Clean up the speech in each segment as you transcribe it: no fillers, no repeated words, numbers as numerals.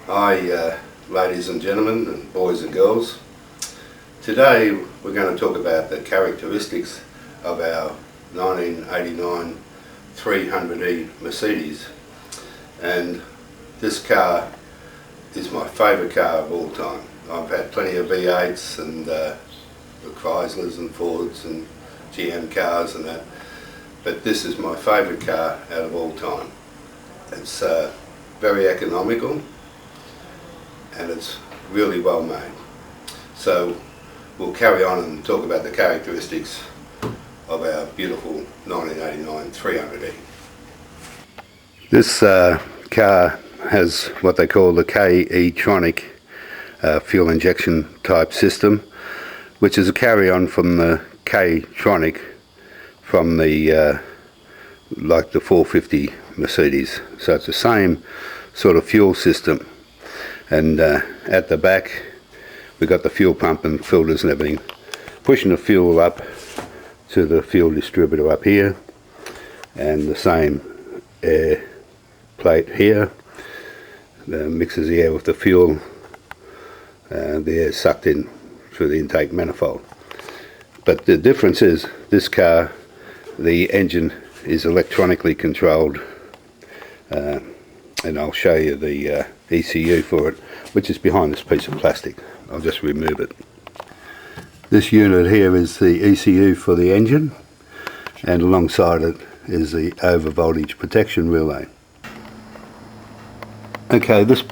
Hi ladies and gentlemen and boys and girls. Today we're going to talk about the characteristics of our 1989 300E Mercedes, and this car is my favourite car of all time. I've had plenty of V8s and the Chryslers and Fords and GM cars and that, but this is my favourite car out of all time. It's very economical and it's really well made. So we'll carry on and talk about the characteristics of our beautiful 1989 300E. This car has what they call the KE-tronic fuel injection type system, which is a carry-on from the K-tronic from the like the 450 Mercedes. So it's the same sort of fuel system. And at the back we got the fuel pump and filters and everything, pushing the fuel up to the fuel distributor up here, and the same air plate here that mixes the air with the fuel. The air is sucked in through the intake manifold. But the difference is, this car, the engine is electronically controlled, and I'll show you the ECU for it, which is behind this piece of plastic. I'll just remove it. This unit here is the ECU for the engine, and alongside it is the over voltage protection relay. Okay, this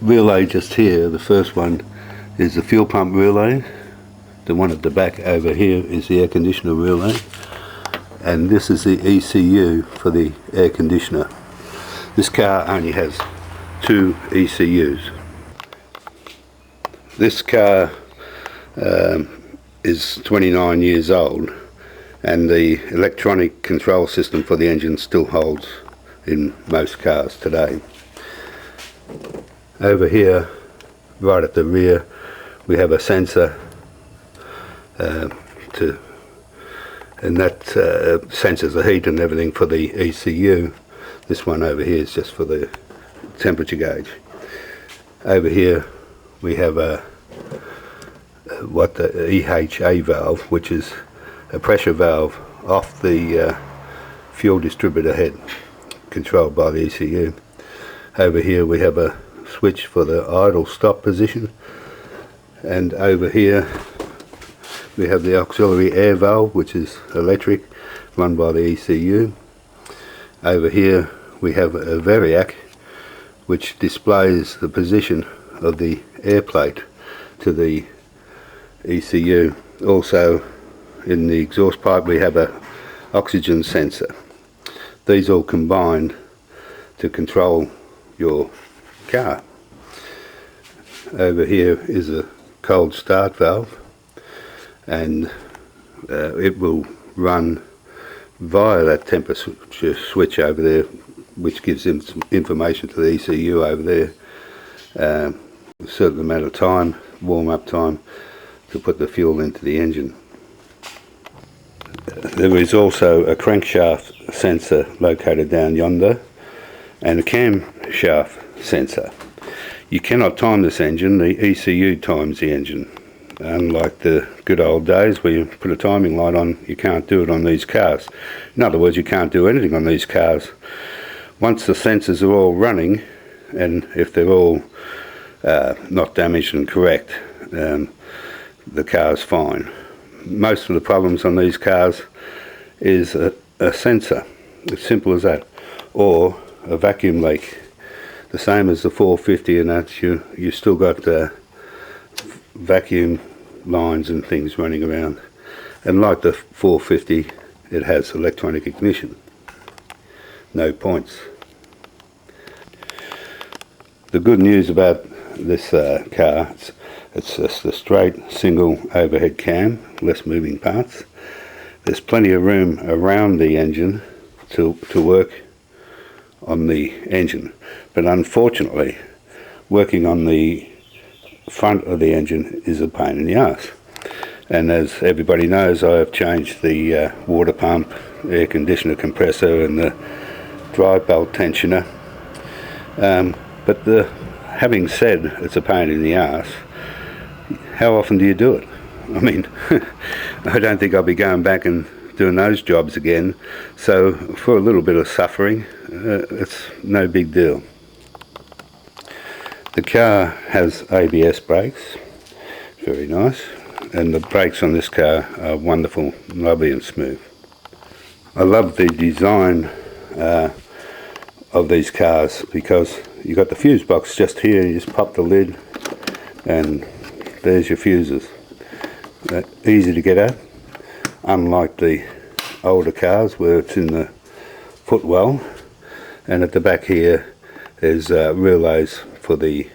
relay just here, the first one, is the fuel pump relay. The one at the back over here is the air conditioner relay, and this is the ECU for the air conditioner. This car only has 2 ECUs. This car is 29 years old, and the electronic control system for the engine still holds in most cars today. Over here, right at the rear, we have a sensor and that sensors the heat and everything for the ECU. This one over here is just for the temperature gauge. Over here we have what the EHA valve, which is a pressure valve off the fuel distributor head, controlled by the ECU. Over here we have a switch for the idle stop position, and over here we have the auxiliary air valve, which is electric, run by the ECU. Over here we have a variac, which displays the position of the air plate to the ECU. Also in the exhaust pipe we have a oxygen sensor. These all combined to control your car. Over here is a cold start valve, and it will run via that temperature switch over there, which gives them some information to the ECU over there, a certain amount of time, warm up time, to put the fuel into the engine. There is also a crankshaft sensor located down yonder, and a camshaft sensor. You cannot time this engine, the ECU times the engine. Unlike the good old days where you put a timing light on, you can't do it on these cars. In other words, you can't do anything on these cars. Once the sensors are all running, and if they're all not damaged and correct, the car's fine. Most of the problems on these cars is a sensor, as simple as that, or a vacuum leak. The same as the 450 and that, you still got vacuum lines and things running around, and like the 450, it has electronic ignition. No points. The good news about this car, it's just a straight single overhead cam, less moving parts. There's plenty of room around the engine to work on the engine, but unfortunately working on the front of the engine is a pain in the ass. And as everybody knows, I have changed the water pump, air conditioner compressor and the drive belt tensioner, but the having said it's a pain in the arse, how often do you do it? I mean, I don't think I'll be going back and doing those jobs again, so for a little bit of suffering, it's no big deal. The car has ABS brakes, very nice, and the brakes on this car are wonderful, lovely and smooth. I love the design of these cars because you've got the fuse box just here, you just pop the lid and there's your fuses. Easy to get at, unlike the older cars where it's in the footwell, and at the back here there's relays for the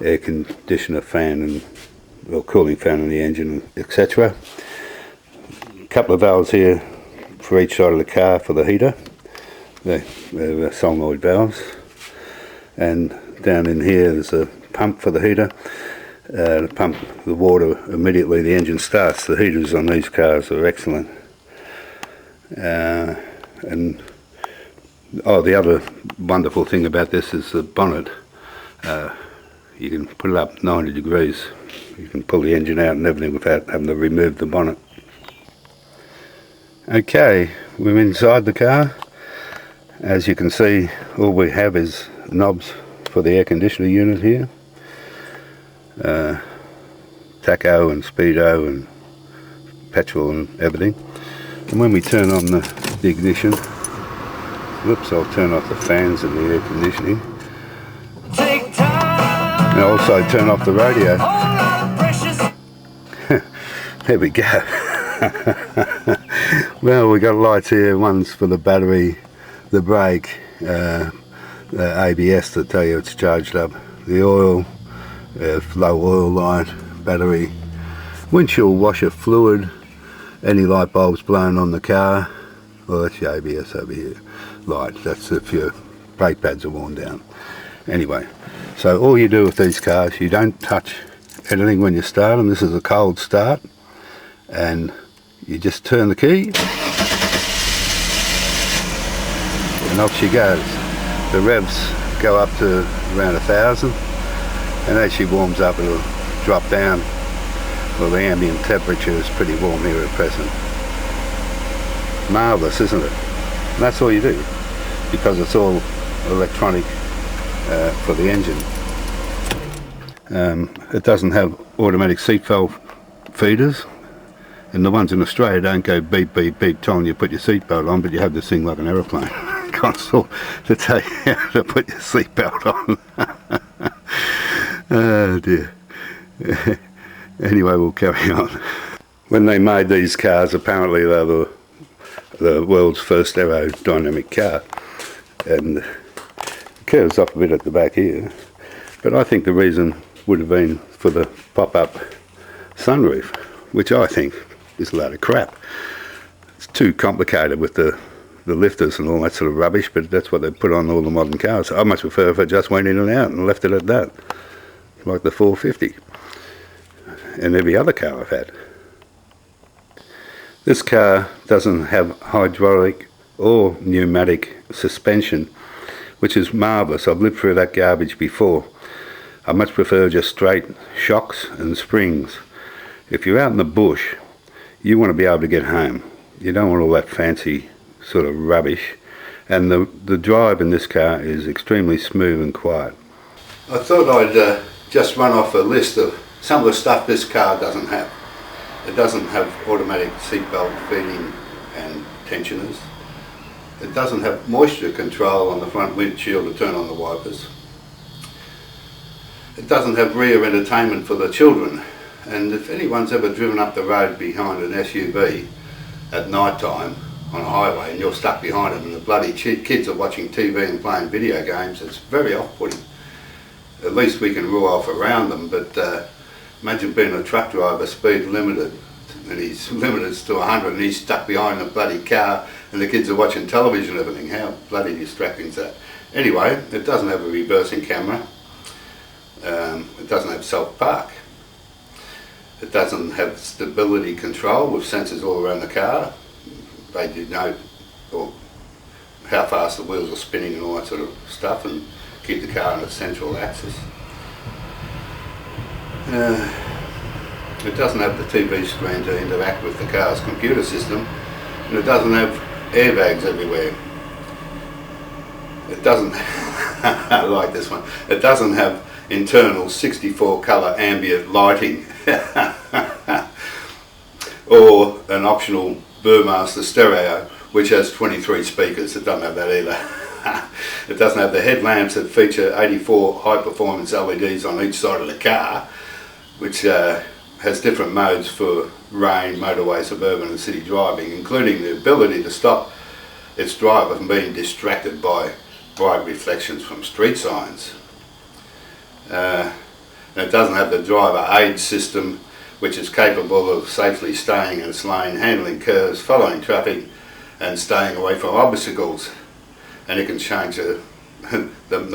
air conditioner fan and cooling fan in the engine, etc. A couple of valves here for each side of the car for the heater. They're solenoid valves, and down in here there's a pump for the heater. To pump the water immediately the engine starts. The heaters on these cars are excellent. And the other wonderful thing about this is the bonnet. You can put it up 90 degrees. You can pull the engine out and everything without having to remove the bonnet. Okay, we're inside the car. As you can see, all we have is knobs for the air conditioner unit here. Tacho and speedo and petrol and everything. And when we turn on the ignition, whoops, I'll turn off the fans and the air conditioning. And I'll also turn off the radio. There we go. Well, we got lights here. One's for the battery, the brake, the ABS to tell you it's charged up, the oil, low oil light, battery, windshield washer fluid, any light bulbs blown on the car. Well, that's your ABS over here. Light, that's if your brake pads are worn down. Anyway, so all you do with these cars, you don't touch anything when you start them. This is a cold start, and you just turn the key and off she goes. The revs go up to around 1,000, and as she warms up it'll drop down. Well, the ambient temperature is pretty warm here at present. Marvellous, isn't it? And that's all you do, because it's all electronic for the engine. It doesn't have automatic seat valve feeders, and the ones in Australia don't go beep beep beep telling you put your seatbelt on, but you have this thing like an aeroplane console to tell you how to put your seatbelt on. Oh dear. Anyway, we'll carry on. When they made these cars, apparently they were the world's first aerodynamic car, and it curves up a bit at the back here, but I think the reason would have been for the pop-up sunroof, which I think is a load of crap. It's too complicated with the lifters and all that sort of rubbish, but that's what they put on all the modern cars. I much prefer if it just went in and out and left it at that, like the 450 and every other car I've had. This car doesn't have hydraulic or pneumatic suspension, which is marvellous. I've lived through that garbage before. I much prefer just straight shocks and springs. If you're out in the bush, you want to be able to get home. You don't want all that fancy sort of rubbish. And the drive in this car is extremely smooth and quiet. I thought I'd just run off a list of some of the stuff this car doesn't have. It doesn't have automatic seatbelt feeding and tensioners. It doesn't have moisture control on the front windshield to turn on the wipers. It doesn't have rear entertainment for the children. And if anyone's ever driven up the road behind an SUV at night time on a highway and you're stuck behind them and the bloody kids are watching TV and playing video games, it's very off-putting. At least we can rule off around them, but imagine being a truck driver, speed limited, and he's limited to 100 and he's stuck behind a bloody car and the kids are watching television and everything. How bloody distracting is that? Anyway, it doesn't have a reversing camera. It doesn't have self-park. It doesn't have stability control with sensors all around the car. They denote how fast the wheels are spinning and all that sort of stuff, and keep the car on a central axis. It doesn't have the TV screen to interact with the car's computer system, and it doesn't have airbags everywhere. It doesn't, I like this one, it doesn't have internal 64 colour ambient lighting or an optional Burmaster stereo which has 23 speakers. It doesn't have that either. It doesn't have the headlamps that feature 84 high performance LEDs on each side of the car, which has different modes for rain, motorway, suburban and city driving, including the ability to stop its driver from being distracted by bright reflections from street signs. And it doesn't have the driver aid system, which is capable of safely staying in its lane, handling curves, following traffic and staying away from obstacles. And it can change the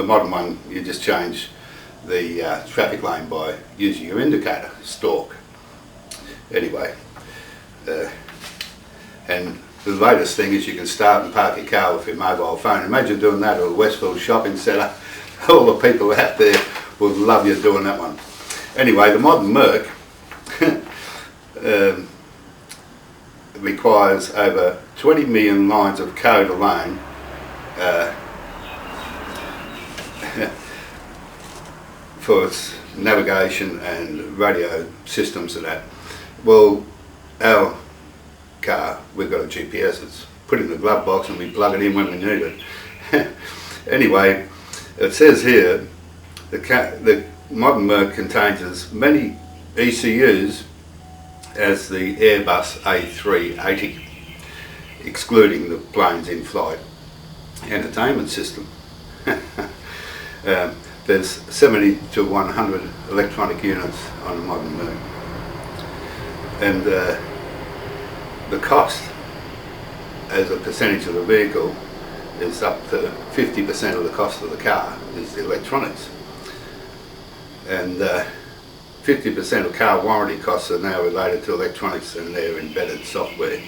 modern one, you just change the traffic lane by using your indicator stalk. Anyway, and the latest thing is you can start and park your car with your mobile phone. Imagine doing that at a Westfield shopping centre. All the people out there would love you doing that one. Anyway, the modern Merc requires over 20 million lines of code alone for its navigation and radio systems and that. Well, our car, we've got a GPS. It's put in the glove box and we plug it in when we need it. Anyway, it says here the modern Merc contains as many ECUs as the Airbus A380, excluding the planes in flight entertainment system. There's 70 to 100 electronic units on a modern Merc, and the cost as a percentage of the vehicle is up to 50% of the cost of the car is the electronics, and 50% of car warranty costs are now related to electronics and their embedded software.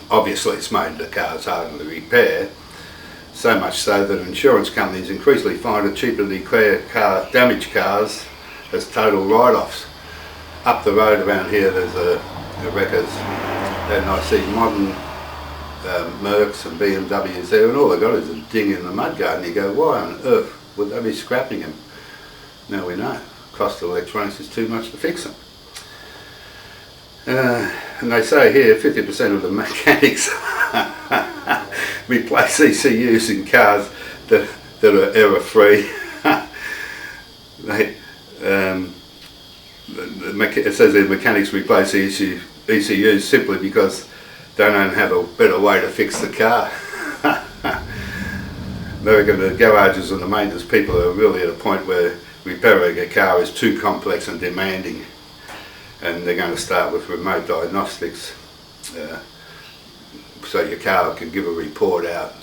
Obviously it's made the cars harder to repair, so much so that insurance companies increasingly find it cheaper to declare damaged cars as total write-offs. Up the road around here there's a wreckers, and I see modern Mercs and BMWs there, and all they've got is a ding in the mudguard, and you go, why on earth would they be scrapping them? Now we know, cost of electronics is too much to fix them. And they say here 50% of the mechanics replace ECUs in cars that are error free. It says the mechanics replace ECUs simply because they don't have a better way to fix the car. They reckon the garages and the maintenance people are really at a point where repairing a car is too complex and demanding, and they're going to start with remote diagnostics, so your car can give a report out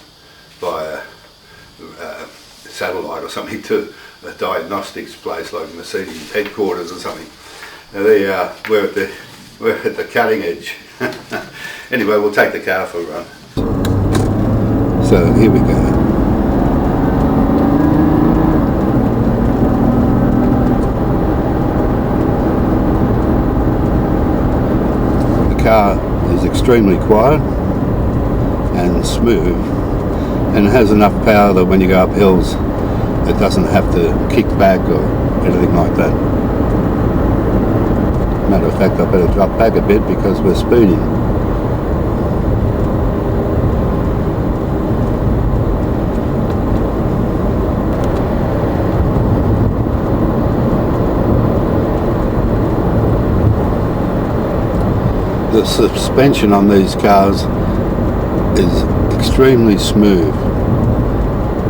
via satellite or something to a diagnostics place like Mercedes headquarters or something. Now there you are, we're at the cutting edge. Anyway, we'll take the car for a run. So here we go. The car is extremely quiet and smooth, and it has enough power that when you go up hills it doesn't have to kick back or anything like that. Matter of fact, I better drop back a bit because we're speeding. The suspension on these cars is extremely smooth.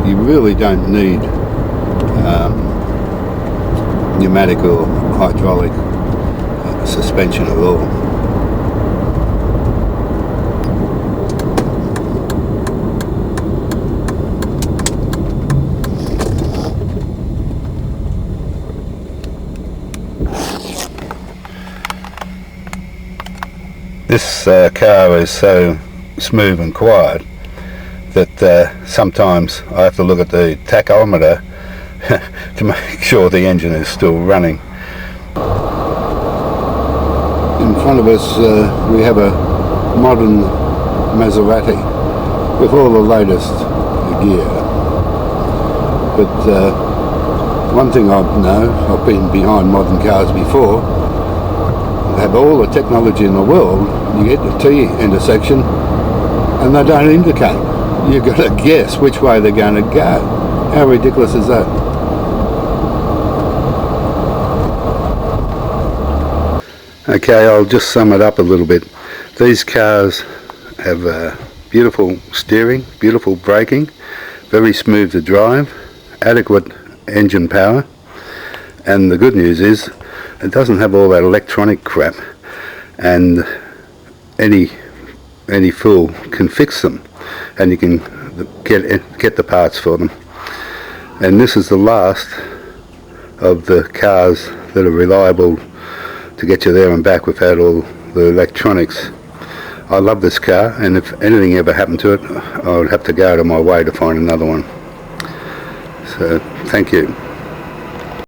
You really don't need pneumatic or hydraulic suspension at all. This car is so smooth and quiet that sometimes I have to look at the tachometer to make sure the engine is still running. In front of us we have a modern Maserati with all the latest gear. But one thing I know, I've been behind modern cars before, they have all the technology in the world. You get the T intersection and they don't indicate. You've got to guess which way they're going to go. How ridiculous is that? Okay, I'll just sum it up a little bit. These cars have beautiful steering, beautiful braking, very smooth to drive, adequate engine power, and the good news is it doesn't have all that electronic crap, and any fool can fix them, and you can get the parts for them. And this is the last of the cars that are reliable to get you there and back without all the electronics. I love this car, and if anything ever happened to it, I would have to go out of my way to find another one. So thank you.